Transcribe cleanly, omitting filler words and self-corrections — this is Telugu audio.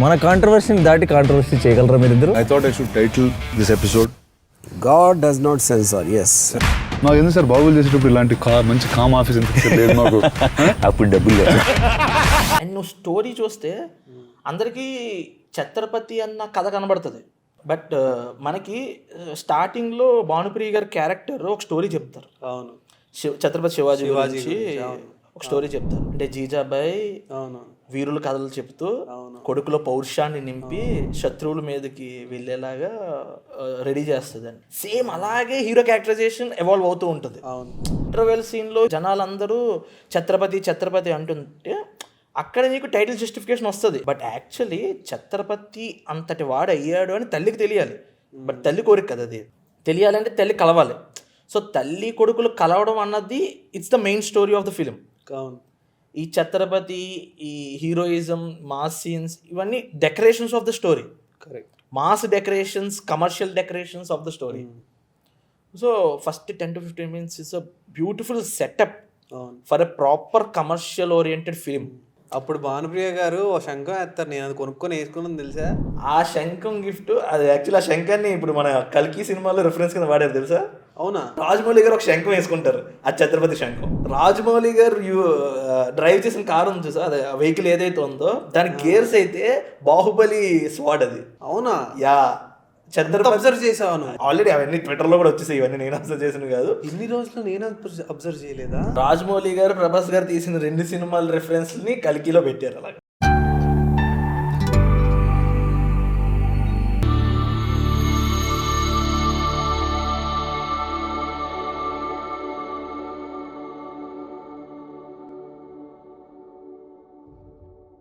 మన కాంట్రవర్సీని దాటి కాంట్రవర్సీ చేయగలరా మీరిద్దరు? I thought I should title this episode God does not censor. Yes. నాకు ఎందుకు సార్ బాగులు చేసేటప్పుడు ఇలాంటి మంచి కామ్ ఆఫీస్ ఎందుకు లేదు మాకు. అప్పుడు డబ్బులు లేదు. అండ్ నువ్వు స్టోరీ చూస్తే అందరికీ ఛత్రపతి అన్న కథ కనబడుతుంది. బట్ మనకి స్టార్టింగ్లో భానుప్రియ గారి క్యారెక్టర్ ఒక స్టోరీ చెప్తారు. అవును, ఛత్రపతి శివాజీ గురించి ఒక స్టోరీ చెప్తారు. అంటే జీజాబాయి వీరుల కథలు చెప్తూ కొడుకులో పౌరుషాన్ని నింపి శత్రువుల మీదకి వెళ్ళేలాగా రెడీ చేస్తుంది అండి. సేమ్ అలాగే హీరో క్యారెక్టరైజేషన్ ఎవాల్వ్ అవుతూ ఉంటుంది. ఇంటర్వెల్ సీన్లో జనాలందరూ ఛత్రపతి ఛత్రపతి అంటుంటే అక్కడ నీకు టైటిల్ జస్టిఫికేషన్ వస్తుంది. బట్ యాక్చువల్లీ ఛత్రపతి అంతటి వాడు అయ్యాడు అని తల్లికి తెలియాలి. బట్ తల్లి కోరిక కదా అది. తెలియాలంటే తల్లి కలవాలి. సో తల్లి కొడుకులు కలవడం అన్నది it's the main story of the film. ఈ ఛత్రపతి, ఈ హీరోయిజం, మాస్ సీన్స్, ఇవన్నీ decorations of the story. Correct. Mass decorations, commercial decorations of the story. So first 10 to 15 minutes is a beautiful setup for a proper commercial oriented film. అప్పుడు భానుప్రియ గారు ఓ శంఖం వేస్తారు, నేను అది కొనుక్కొని వేసుకున్నాను తెలుసా. ఆ శంఖం గిఫ్ట్ అది యాక్చువల్ ఆ శంఖాన్ని ఇప్పుడు మన కల్కి సినిమాలో రిఫరెన్స్ కింద వాడారు తెలుసా. అవునా? రాజమౌళి గారు ఒక శంఖం వేసుకుంటారు, ఆ ఛత్రపతి శంఖం. రాజమౌళి గారు డ్రైవ్ చేసిన కారు ఉంది చూసా, అది వెహికల్ ఏదైతే ఉందో దాని గేర్స్ అయితే బాహుబలి స్వాడ్ అది. అవునా? యా, ఛత్రపతి అబ్జర్వ్ చేసాను ఆల్రెడీ. అవన్నీ ట్విట్టర్లో కూడా వచ్చేసాయి, ఇవన్నీ నేను అబ్జర్వ్ చేసినవి కాదు. ఇన్ని రోజులు నేను అబ్జర్వ్ చేయలేదా? రాజమౌళి గారు, ప్రభాస్ గారు తీసిన 2 సినిమాల రిఫరెన్స్ ని కల్కిలో పెట్టారు అలాగే.